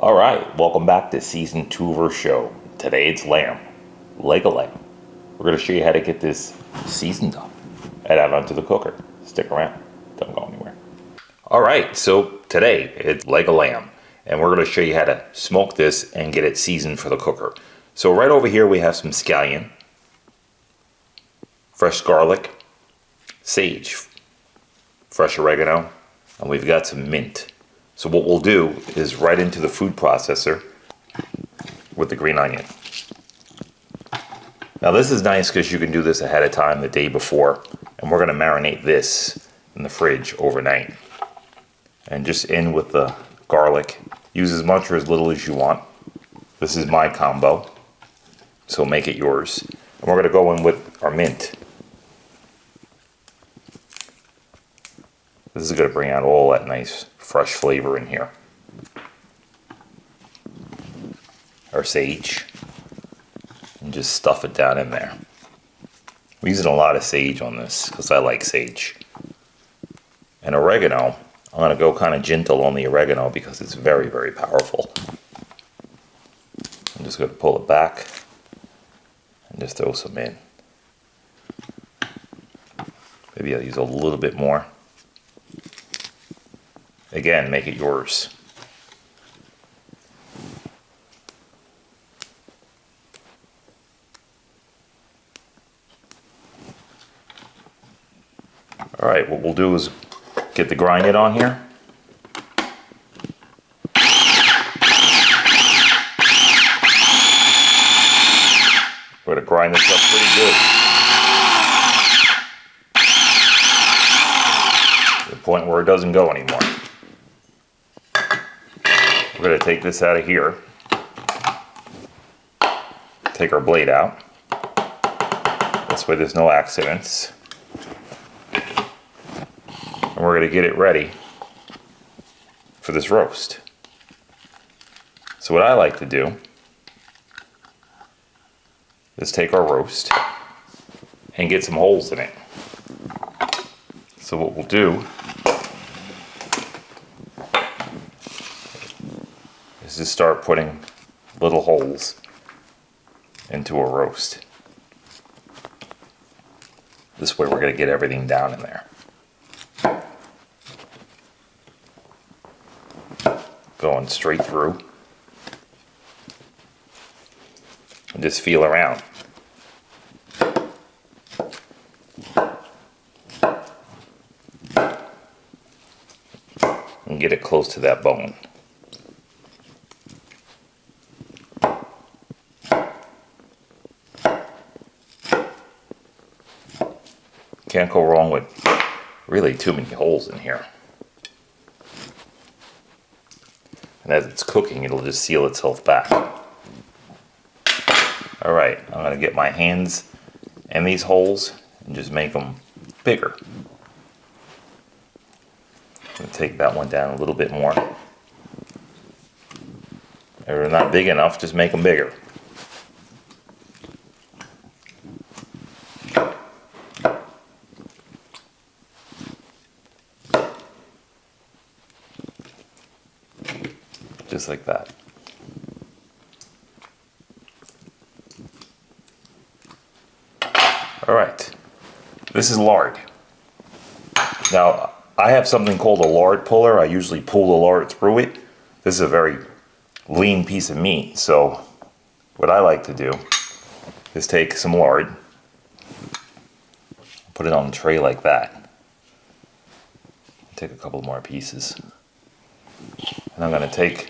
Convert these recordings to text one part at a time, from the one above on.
All right, welcome back to season 2 of our show. Today it's lamb, leg of lamb. We're going to show you how to get this seasoned up and add onto the cooker. Stick around, don't go anywhere. All right, so today it's leg of lamb, and we're going to show you how to smoke this and get it seasoned for the cooker. So right over here we have some scallion, fresh garlic, sage, fresh oregano, and we've got some mint. So what we'll do is right into the food processor with the green onion. Now this is nice because you can do this ahead of time the day before, and we're going to marinate this in the fridge overnight. And just in with the garlic. Use as much or as little as you want. This is my combo, so make it yours. And we're going to go in with our mint. This is going to bring out all that nice fresh flavor in here. Our sage, and just stuff it down in there. We're using a lot of sage on this because I like sage. And oregano, I'm going to go kind of gentle on the oregano because it's very, very powerful. I'm just going to pull it back and just throw some in. Maybe I'll use a little bit more. Again, make it yours. All right, what we'll do is get the grinded on here. We're going to grind this up pretty good. To the point where it doesn't go anymore. We're going to take this out of here. Take our blade out. This way there's no accidents. And we're going to get it ready for this roast. So what I like to do is take our roast and get some holes in it. So what we'll do is just start putting little holes into a roast. This way we're going to get everything down in there. Going straight through. And just feel around. And get it close to that bone. Can't go wrong with really too many holes in here. And as it's cooking, it'll just seal itself back. All right, I'm going to get my hands in these holes and just make them bigger. I'm going to take that one down a little bit more. If they're not big enough, just make them bigger. Just like that. All right, this is lard. Now, I have something called a lard puller. I usually pull the lard through it. This is a very lean piece of meat, so what I like to do is take some lard, put it on the tray like that. Take a couple more pieces. And I'm going to take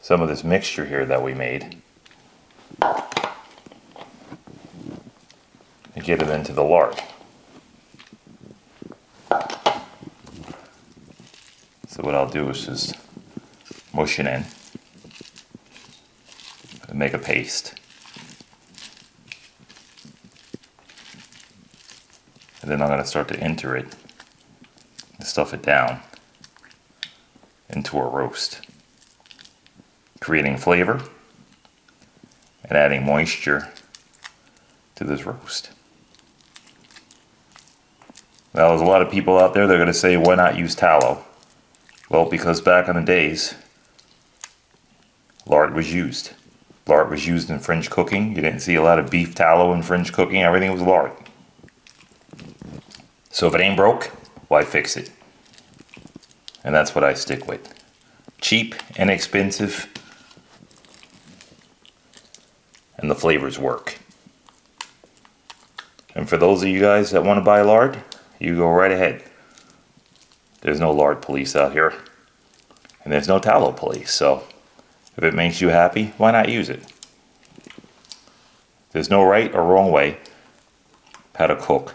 some of this mixture here that we made and get it into the lard. So what I'll do is just mush it in and make a paste. And then I'm going to start to enter it and stuff it down into a roast, creating flavor and adding moisture to this roast. Now, there's a lot of people out there that are going to say, why not use tallow? Well, because back in the days, lard was used. Lard was used in French cooking. You didn't see a lot of beef tallow in French cooking. Everything was lard. So if it ain't broke, why fix it? And that's what I stick with. Cheap, inexpensive, and the flavors work. And for those of you guys that want to buy lard, you go right ahead. There's no lard police out here. And there's no tallow police, so if it makes you happy, why not use it? There's no right or wrong way how to cook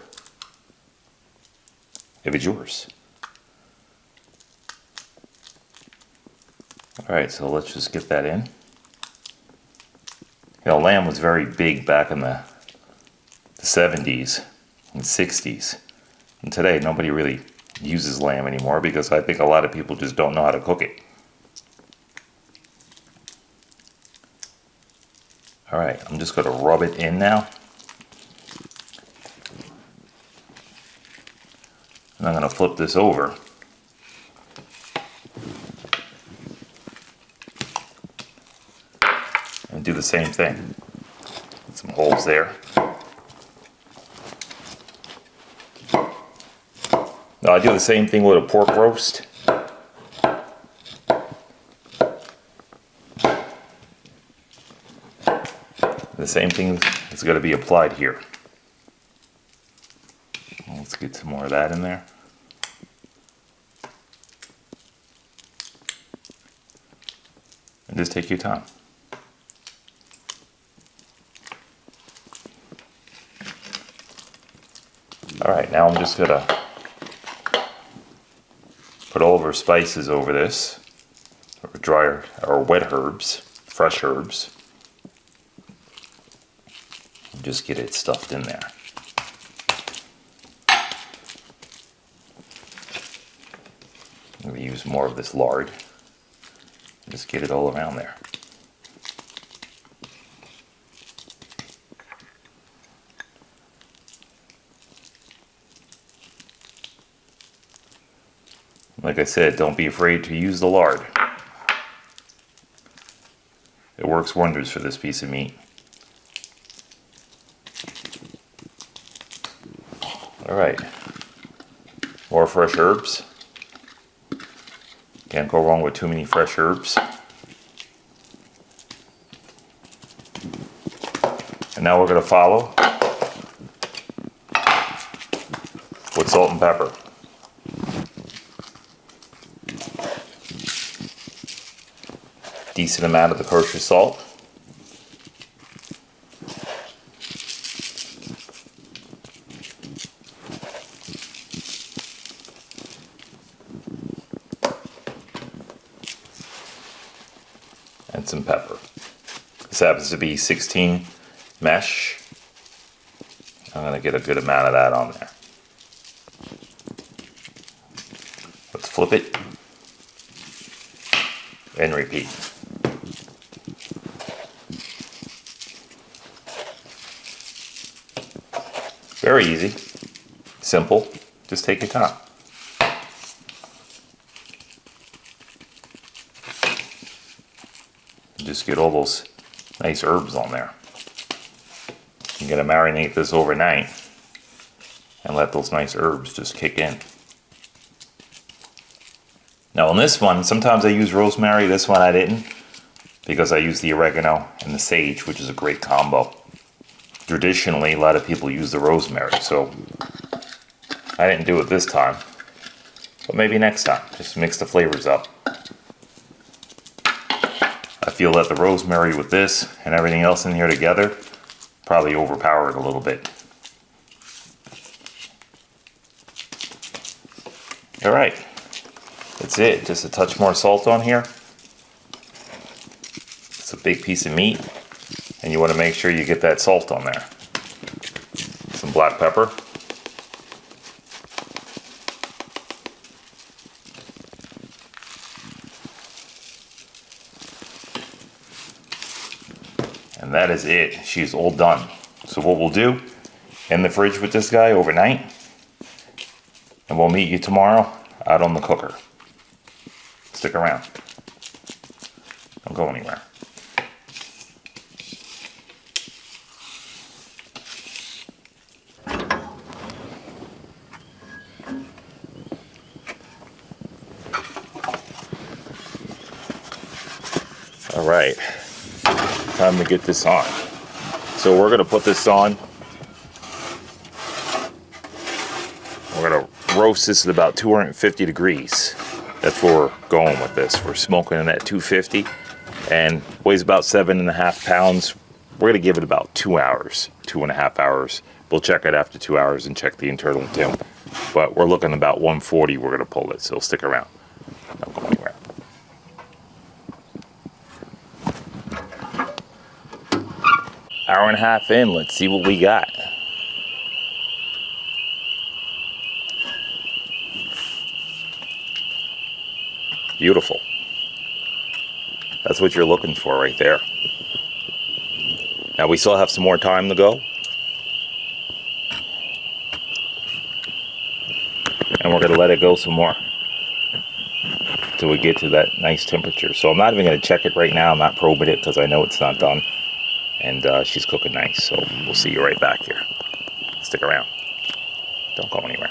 if it's yours. Alright, so let's just get that in. You know, lamb was very big back in the 70s and 60s. And today, nobody really uses lamb anymore because I think a lot of people just don't know how to cook it. Alright, I'm just going to rub it in now. And I'm going to flip this over. And do the same thing. Put some holes there. Now I do the same thing with a pork roast. The same thing is going to be applied here. Let's get some more of that in there. And just take your time. Alright, now I'm just going to put all of our spices over this, or dry or wet herbs, fresh herbs. And just get it stuffed in there. I'm going to use more of this lard. Just get it all around there. Like I said, don't be afraid to use the lard. It works wonders for this piece of meat. Alright, more fresh herbs. Can't go wrong with too many fresh herbs. And now we're going to follow with salt and pepper. Decent amount of the kosher salt. And some pepper. This happens to be 16 mesh. I'm going to get a good amount of that on there. Let's flip it and repeat. Very easy, simple, just take your time. Just get all those nice herbs on there. You're going to marinate this overnight and let those nice herbs just kick in. Now on this one, sometimes I use rosemary, this one I didn't, because I use the oregano and the sage, which is a great combo. Traditionally, a lot of people use the rosemary, so I didn't do it this time. But maybe next time, just mix the flavors up. I feel that the rosemary with this and everything else in here together probably overpowered a little bit. Alright, that's it. Just a touch more salt on here. It's a big piece of meat, and you want to make sure you get that salt on there. Some black pepper. And that is it. She's all done. So what we'll do, in the fridge with this guy overnight, and we'll meet you tomorrow out on the cooker. Stick around. Don't go anywhere. All right, time to get this on. So we're gonna put this on. We're gonna roast this at about 250 degrees. That's where we're going with this. We're smoking it at 250 and weighs about 7.5 pounds. We're gonna give it about 2 hours, 2.5 hours. We'll check it after 2 hours and check the internal temp. But we're looking about 140. We're gonna pull it, so stick around. Don't go anywhere. Hour and a half in, let's see what we got. Beautiful. That's what you're looking for right there. Now we still have some more time to go. And we're gonna let it go some more till we get to that nice temperature. So I'm not even gonna check it right now. I'm not probing it because I know it's not done. And she's cooking nice, so we'll see you right back here. Stick around. Don't go anywhere.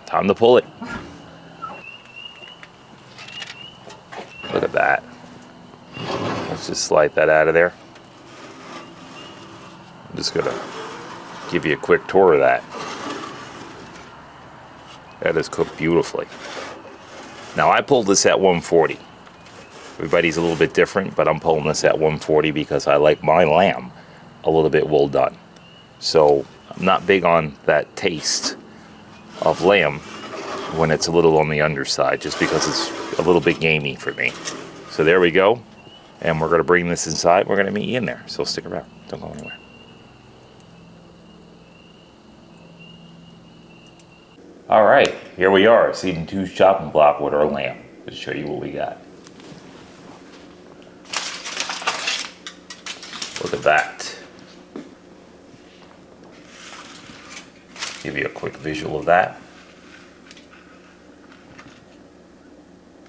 Time to pull it. Look at that. Let's just slide that out of there. I'm just gonna give you a quick tour of that. That is cooked beautifully. Now I pulled this at 140. Everybody's a little bit different, but I'm pulling this at 140 because I like my lamb a little bit well done. So I'm not big on that taste of lamb when it's a little on the underside, just because it's a little bit gamey for me. So there we go. And we're gonna bring this inside. We're gonna meet you in there. So stick around, don't go anywhere. All right, here we are, season 2's chopping block with our lamb. Let's show you what we got. Look at that. Give you a quick visual of that.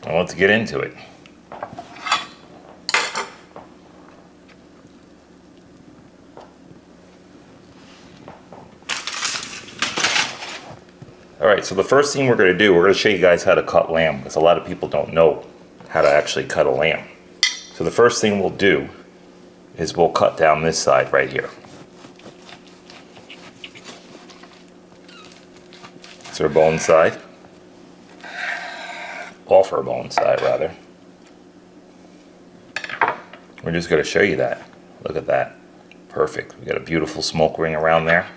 And let's get into it. All right, so the first thing we're gonna do, we're gonna show you guys how to cut lamb, because a lot of people don't know how to actually cut a lamb. So the first thing we'll do is we'll cut down this side right here. It's our bone side. Off our bone side, rather. We're just going to show you that. Look at that. Perfect. We got a beautiful smoke ring around there.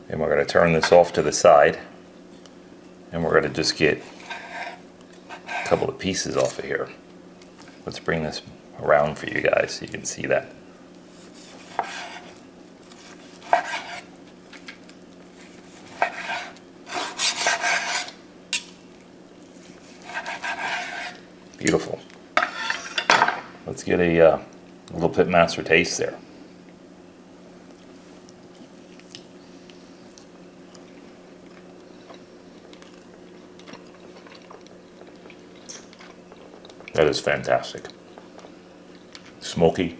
And we're going to turn this off to the side. And we're going to just get a couple of pieces off of here. Let's bring this around for you guys so you can see that. Beautiful. Let's get a little pit master taste there. That is fantastic. Smoky.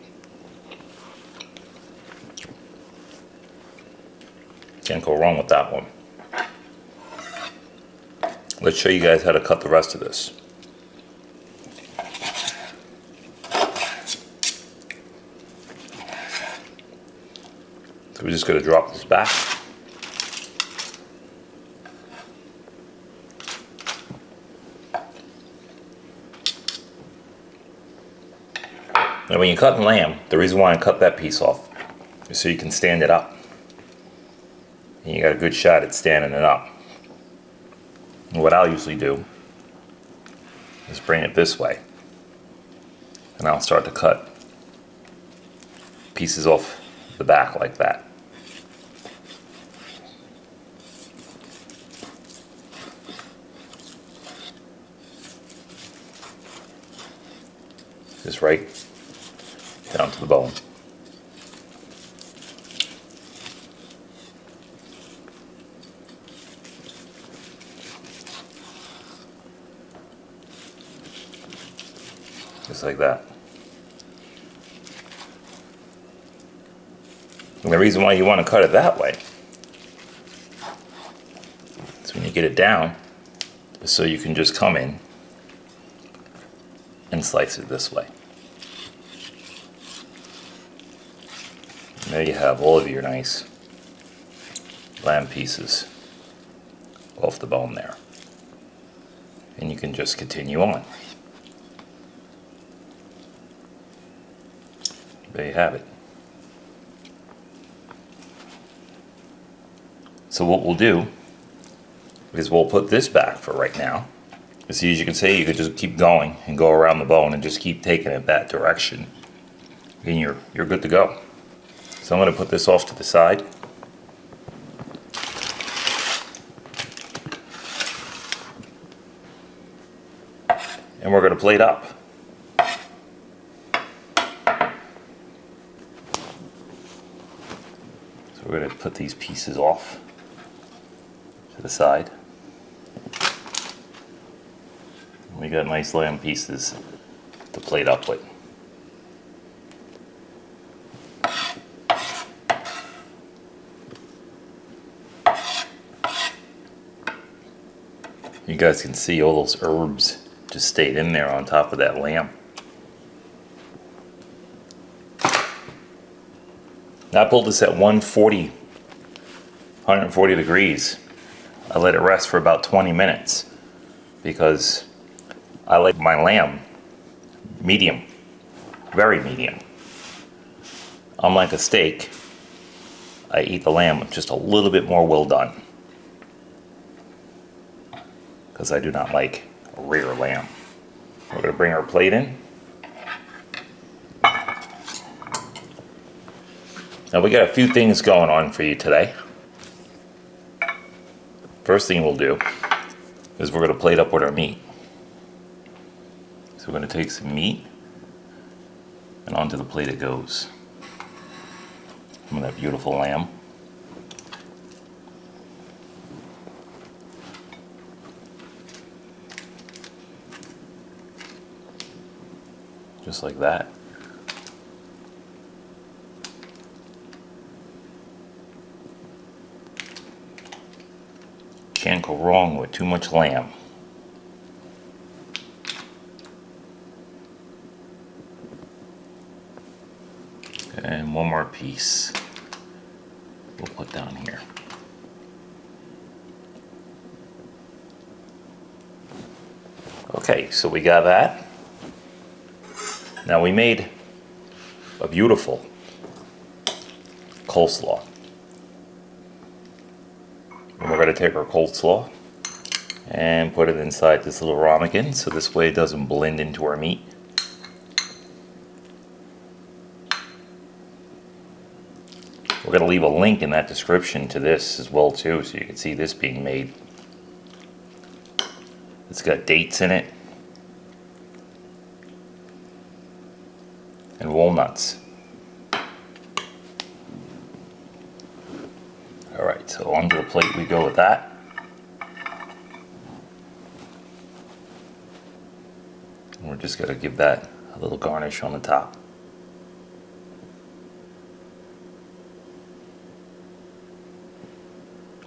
Can't go wrong with that one. Let's show you guys how to cut the rest of this. So we're just going to drop this back. Now when you cut lamb, the reason why I cut that piece off is so you can stand it up. And you got a good shot at standing it up. And what I'll usually do is bring it this way. And I'll start to cut pieces off the back like that. Just right down to the bone. Just like that. And the reason why you want to cut it that way is get it down so you can just come in and slice it this way. And there you have all of your nice lamb pieces off the bone there. And you can just continue on. There you have it. So what we'll do is we'll put this back for right now. See, as you can see, you could just keep going and go around the bone and just keep taking it that direction. And you're good to go. So I'm going to put this off to the side. And we're going to plate up. So we're going to put these pieces off to the side. We got nice lamb pieces to plate up with. You guys can see all those herbs just stayed in there on top of that lamb. Now I pulled this at 140 degrees. I let it rest for about 20 minutes because I like my lamb medium, very medium. Unlike a steak, I eat the lamb just a little bit more well done because I do not like a rare lamb. We're going to bring our plate in. Now we got a few things going on for you today. First thing we'll do is we're going to plate up with our meat. So we're going to take some meat and onto the plate it goes. Some of that beautiful lamb. Just like that. Can't go wrong with too much lamb. And one more piece we'll put down here. Okay, so we got that. Now we made a beautiful coleslaw. And we're going to take our coleslaw and put it inside this little ramekin so this way it doesn't blend into our meat. We're going to leave a link in that description to this as well too, so you can see this being made. It's got dates in it and walnuts. Alright, so onto the plate we go with that. And we're just going to give that a little garnish on the top.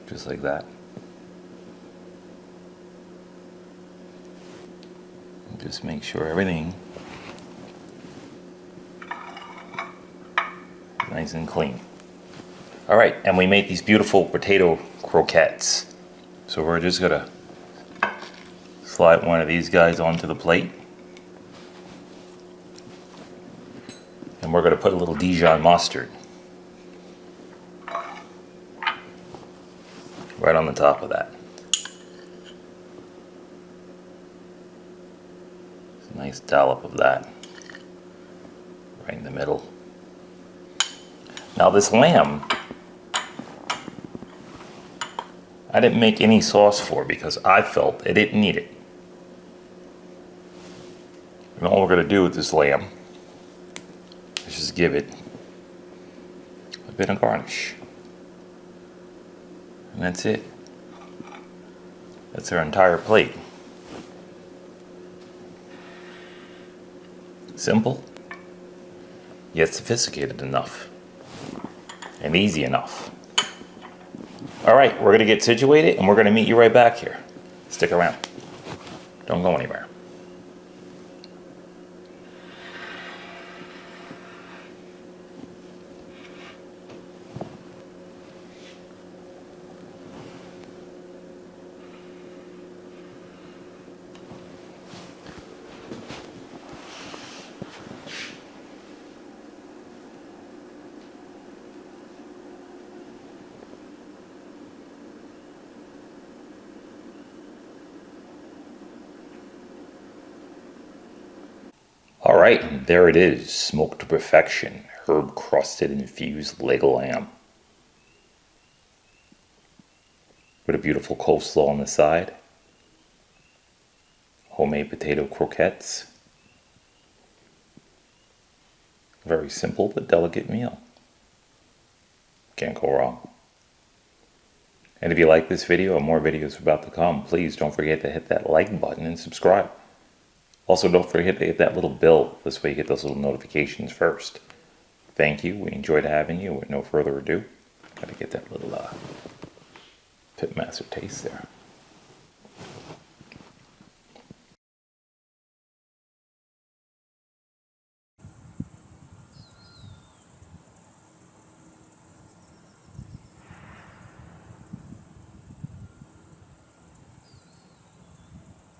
Just like that. And just make sure everything is nice and clean. Alright, and we made these beautiful potato croquettes. So we're just going to slide one of these guys onto the plate. And we're going to put a little Dijon mustard right on the top of that. It's a nice dollop of that right in the middle. Now this lamb, I didn't make any sauce for because I felt it didn't need it. And all we're going to do with this lamb is just give it a bit of garnish. And that's it. That's our entire plate. Simple, yet sophisticated enough, and easy enough. All right, we're going to get situated and we're going to meet you right back here. Stick around. Don't go anywhere. All right, there it is, smoked to perfection, herb crusted infused leg of lamb. With a beautiful coleslaw on the side, homemade potato croquettes. Very simple but delicate meal. Can't go wrong. And if you like this video or more videos about to come, please don't forget to hit that like button and subscribe. Also, don't forget to hit that little bell. This way you get those little notifications first. Thank you. We enjoyed having you. With no further ado, gotta get that little Pitmaster taste there.